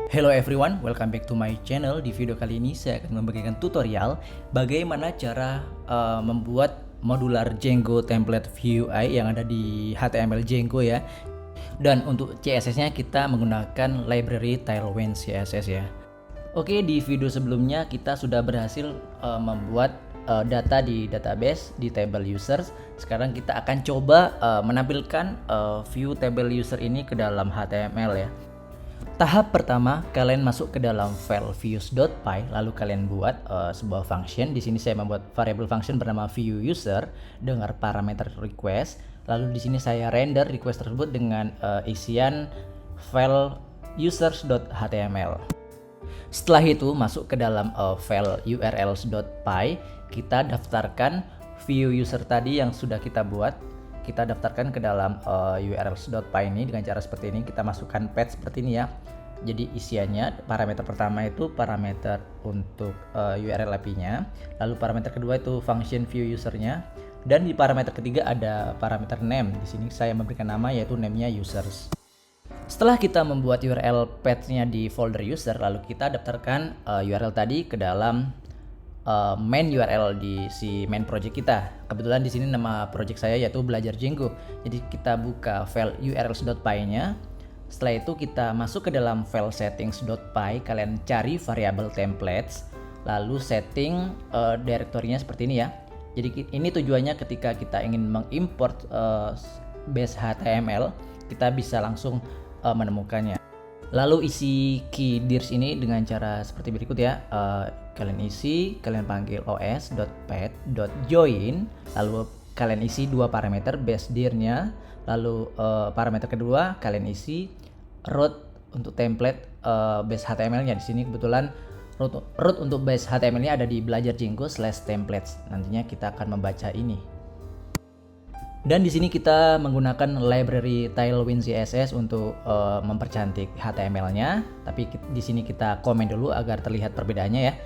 Hello everyone, welcome back to my channel. Di video kali ini saya akan membagikan tutorial bagaimana cara membuat modular Django template view UI yang ada di HTML Django ya. Dan untuk CSS-nya kita menggunakan library Tailwind CSS ya. Oke, di video sebelumnya kita sudah berhasil membuat data di database di table users. Sekarang kita akan coba menampilkan view table user ini ke dalam HTML ya. Tahap pertama, kalian masuk ke dalam file views.py, lalu kalian buat sebuah function. Di sini saya membuat variable function bernama view user dengan parameter request. Lalu di sini saya render request tersebut dengan isian file users.html. Setelah itu masuk ke dalam file urls.py, kita daftarkan view user tadi yang sudah kita buat. Kita daftarkan ke dalam urls.py ini dengan cara seperti ini. Kita masukkan path seperti ini ya. Jadi isiannya, parameter pertama itu parameter untuk URL API-nya, lalu parameter kedua itu function view usernya, dan di parameter ketiga ada parameter name. Di sini saya memberikan nama yaitu name-nya users. Setelah kita membuat URL path-nya di folder user, lalu kita daftarkan URL tadi ke dalam main URL di si main project kita. Kebetulan di sini nama project saya yaitu belajar Django. Jadi kita buka file urls.py-nya. Setelah itu kita masuk ke dalam file settings.py, kalian cari variable templates, lalu setting direktorinya seperti ini ya. Jadi ini tujuannya ketika kita ingin mengimport base HTML, kita bisa langsung menemukannya. Lalu isi key dirs ini dengan cara seperti berikut ya. Kalian panggil os.path.join, lalu kalian isi dua parameter base dir-nya, lalu parameter kedua kalian isi root untuk template base HTML-nya. Di sini kebetulan root untuk base HTML-nya ada di belajar Django/templates. Nantinya kita akan membaca ini. Dan di sini kita menggunakan library Tailwind CSS untuk mempercantik HTML-nya. Tapi di sini kita komen dulu agar terlihat perbedaannya ya.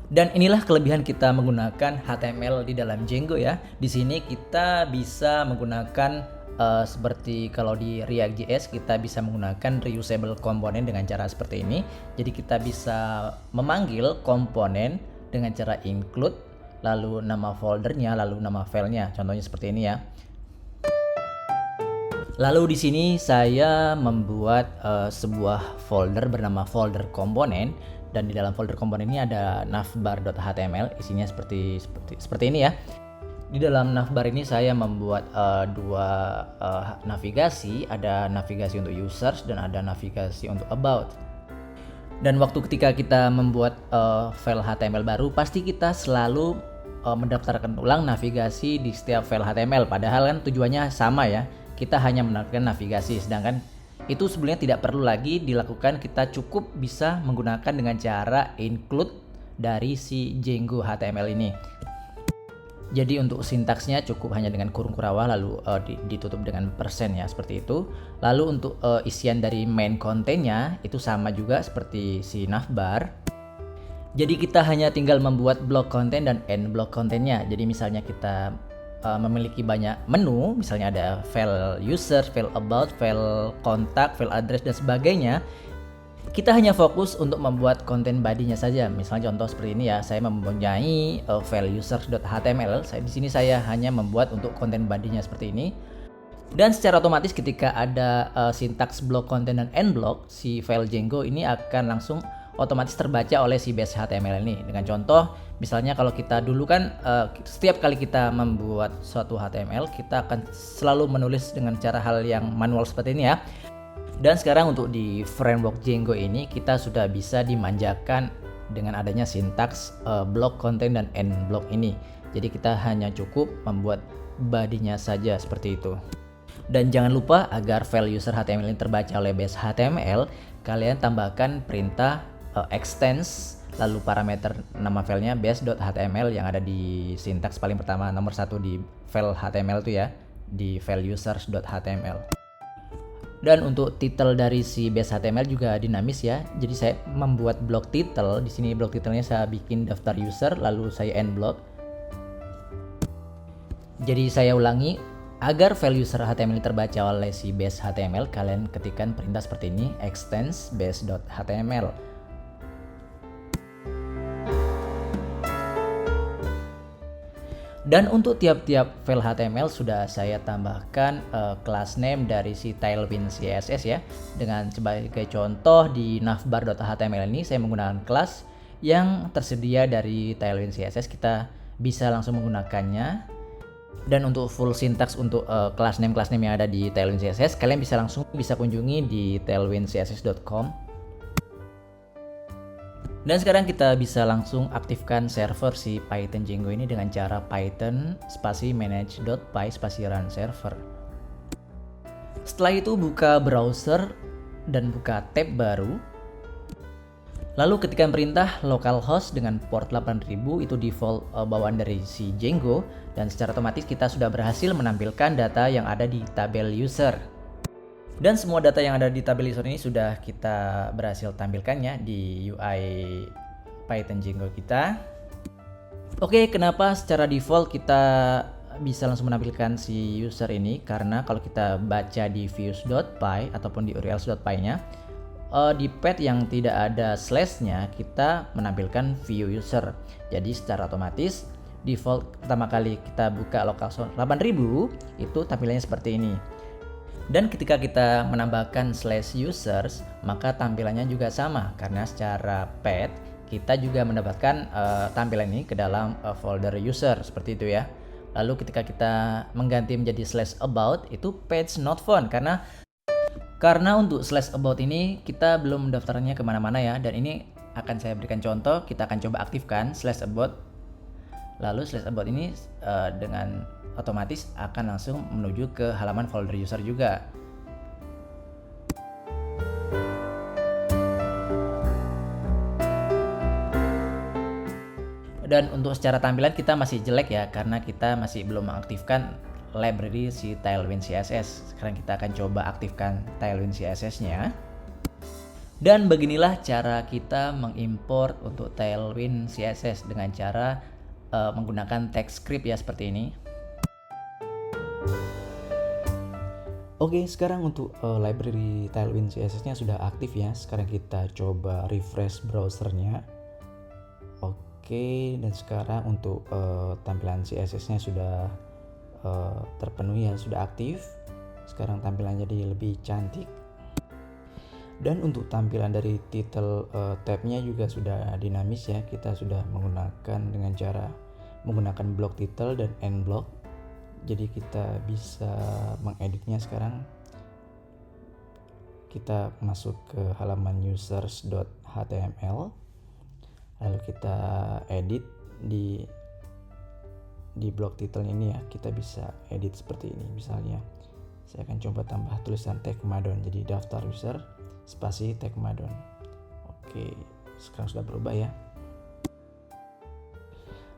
Dan inilah kelebihan kita menggunakan HTML di dalam Django ya. Di sini kita bisa menggunakan seperti kalau di React.js kita bisa menggunakan reusable component dengan cara seperti ini. Jadi kita bisa memanggil komponen dengan cara include, lalu nama foldernya, lalu nama filenya. Contohnya seperti ini ya. Lalu di sini saya membuat sebuah folder bernama folder komponen. Dan di dalam folder komponen ini ada navbar.html, isinya seperti ini ya. Di dalam navbar ini saya membuat dua navigasi, ada navigasi untuk users dan ada navigasi untuk about. Dan waktu ketika kita membuat file HTML baru, pasti kita selalu mendaftarkan ulang navigasi di setiap file HTML. Padahal kan tujuannya sama ya, kita hanya mendaftarkan navigasi, sedangkan itu sebenarnya tidak perlu lagi dilakukan. Kita cukup bisa menggunakan dengan cara include dari si Django HTML ini. Jadi untuk sintaksnya cukup hanya dengan kurung kurawal lalu ditutup dengan persen ya, seperti itu. Lalu untuk isian dari main kontennya itu sama juga seperti si navbar. Jadi kita hanya tinggal membuat blok konten dan end blok kontennya. Jadi misalnya kita memiliki banyak menu, misalnya ada file user, file about, file kontak, file address dan sebagainya. Kita hanya fokus untuk membuat konten body-nya saja. Misalnya contoh seperti ini ya, saya mempunyai file users.html. Di sini saya hanya membuat untuk konten body-nya seperti ini. Dan secara otomatis ketika ada sintaks blok konten dan end blok, si file Django ini akan langsung otomatis terbaca oleh si base HTML ini. Dengan contoh, misalnya kalau kita dulu kan setiap kali kita membuat suatu HTML, kita akan selalu menulis dengan cara hal yang manual seperti ini ya. Dan sekarang untuk di framework Django ini kita sudah bisa dimanjakan dengan adanya sintaks block content dan end block ini. Jadi kita hanya cukup membuat body-nya saja seperti itu. Dan jangan lupa agar file user HTML ini terbaca oleh base HTML, kalian tambahkan perintah extends lalu parameter nama filenya base.html yang ada di sintaks paling pertama nomor 1 di file HTML itu ya, di file users.html. Dan untuk title dari si base HTML juga dinamis ya. Jadi saya membuat blok title. Di sini blok titelnya saya bikin daftar user lalu saya end block. Jadi saya ulangi, Agar file user HTML terbaca oleh si base HTML, kalian ketikkan perintah seperti ini, extends base.html. Dan untuk tiap-tiap file HTML sudah saya tambahkan class name dari si Tailwind CSS ya. Dengan sebagai contoh di navbar.html ini saya menggunakan class yang tersedia dari Tailwind CSS. Kita bisa langsung menggunakannya. Dan untuk full syntax untuk class name yang ada di Tailwind CSS, kalian bisa kunjungi di tailwindcss.com. Dan sekarang kita bisa langsung aktifkan server si Python Django ini dengan cara python spasi manage.py spasi run server. Setelah itu buka browser dan buka tab baru. Lalu ketikkan perintah localhost dengan port 8000, itu default bawaan dari si Django, dan secara otomatis kita sudah berhasil menampilkan data yang ada di tabel user. Dan semua data yang ada di tabel user ini sudah kita berhasil tampilkannya di UI Python Django kita. Oke, kenapa secara default kita bisa langsung menampilkan si user ini? Karena kalau kita baca di views.py ataupun di urls.py-nya, di path yang tidak ada slash-nya kita menampilkan view user. Jadi secara otomatis default pertama kali kita buka localhost 8000 itu tampilannya seperti ini. Dan ketika kita menambahkan slash users, maka tampilannya juga sama karena secara path kita juga mendapatkan tampilan ini ke dalam folder user seperti itu ya. Lalu ketika kita mengganti menjadi slash about, itu page not found karena untuk slash about ini kita belum mendaftarkannya kemana-mana ya. Dan ini akan saya berikan contoh, kita akan coba aktifkan slash about. Lalu slash about ini dengan otomatis akan langsung menuju ke halaman folder user juga. Dan untuk secara tampilan kita masih jelek ya, karena kita masih belum mengaktifkan library si Tailwind CSS. Sekarang kita akan coba aktifkan Tailwind CSS-nya. Dan beginilah cara kita mengimport untuk Tailwind CSS dengan cara menggunakan text script ya, seperti ini. Oke, sekarang untuk library Tailwind CSS-nya sudah aktif ya. Sekarang kita coba refresh browsernya. Oke, dan sekarang untuk tampilan CSS-nya sudah terpenuhi ya, sudah aktif. Sekarang tampilannya jadi lebih cantik. Dan untuk tampilan dari title tab-nya juga sudah dinamis ya. Kita sudah menggunakan dengan cara menggunakan block title dan end block. Jadi kita bisa mengeditnya sekarang. Kita masuk ke halaman users.html. Lalu kita edit di block title ini ya. Kita bisa edit seperti ini. Misalnya saya akan coba tambah tulisan tag madon. Jadi daftar user spasi tag madon. Oke, sekarang sudah berubah ya.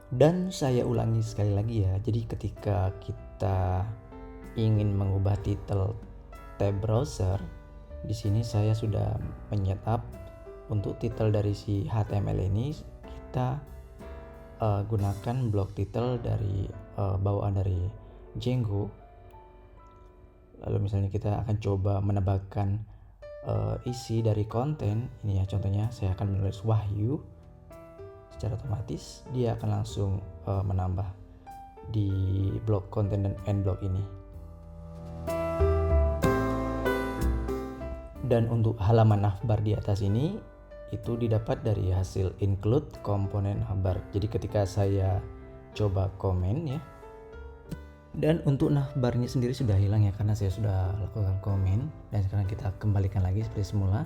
Dan saya ulangi sekali lagi ya. Jadi ketika kita ingin mengubah title tab browser, di sini saya sudah menyetup untuk title dari si HTML ini kita gunakan block title dari bawaan dari Django. Lalu misalnya kita akan coba menambahkan isi dari konten. Ini ya contohnya, saya akan menulis Wahyu. Secara otomatis dia akan langsung menambah di blok konten dan end block ini. Dan untuk halaman navbar di atas ini itu didapat dari hasil include komponen navbar. Jadi ketika saya coba komen ya, dan untuk navbarnya sendiri sudah hilang ya karena saya sudah lakukan komen. Dan sekarang kita kembalikan lagi seperti semula.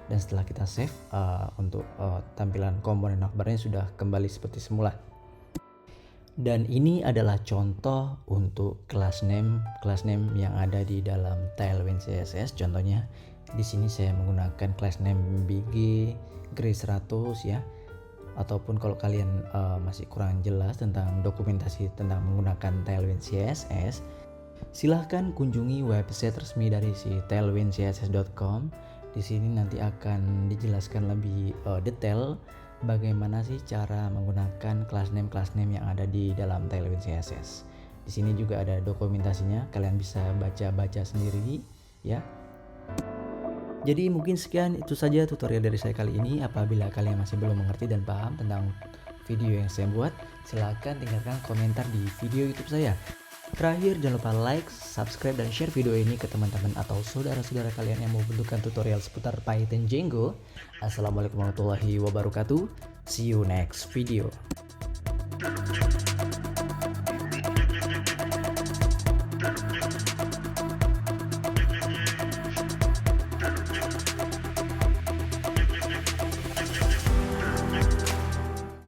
Dan setelah kita save untuk tampilan komponen navbarnya sudah kembali seperti semula. Dan ini adalah contoh untuk class name yang ada di dalam Tailwind CSS. Contohnya di sini saya menggunakan class name BG Grace 100 ya. Ataupun kalau kalian masih kurang jelas tentang dokumentasi tentang menggunakan Tailwind CSS, silahkan kunjungi website resmi dari si tailwindcss.com. Di sini nanti akan dijelaskan lebih detail bagaimana sih cara menggunakan class name yang ada di dalam Tailwind CSS. Di sini juga ada dokumentasinya, kalian bisa baca-baca sendiri ya. Jadi mungkin sekian itu saja tutorial dari saya kali ini. Apabila kalian masih belum mengerti dan paham tentang video yang saya buat, silahkan tinggalkan komentar di video YouTube saya. Terakhir, jangan lupa like, subscribe, dan share video ini ke teman-teman atau saudara-saudara kalian yang mau membutuhkan tutorial seputar Python Django. Assalamualaikum warahmatullahi wabarakatuh. See you next video.